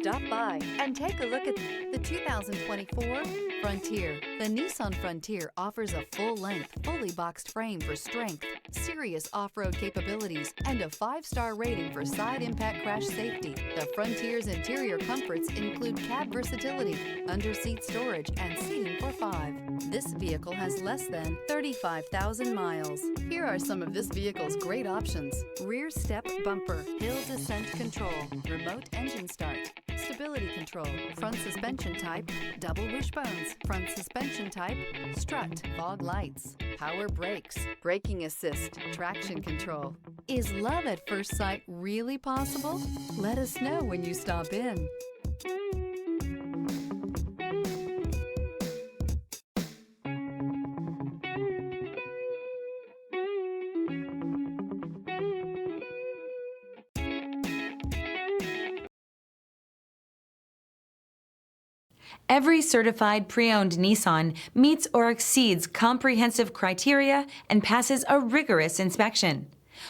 Stop by and take a look at the 2024 Frontier. The Nissan Frontier offers a full-length, fully boxed frame for strength, serious off-road capabilities, and a 5-star rating for side impact crash safety. The Frontier's interior comforts include cab versatility, under-seat storage, and seating for 5. This vehicle has less than 35,000 miles. Here are some of this vehicle's great options: rear step bumper, hill descent control, remote engine start, stability control, front suspension type, double wishbones, front suspension type, strut, fog lights, power brakes, braking assist, traction control. Is love at first sight really possible? Let us know when you stop in. Every certified pre-owned Nissan meets or exceeds comprehensive criteria and passes a rigorous inspection.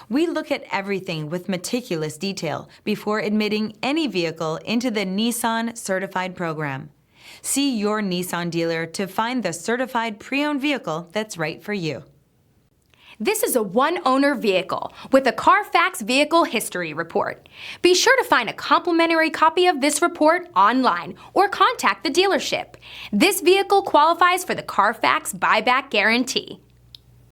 We look at everything with meticulous detail before admitting any vehicle into the Nissan Certified Program. See your Nissan dealer to find the certified pre-owned vehicle that's right for you. This is a one-owner vehicle with a Carfax Vehicle History Report. Be sure to find a complimentary copy of this report online or contact the dealership. This vehicle qualifies for the Carfax Buyback Guarantee.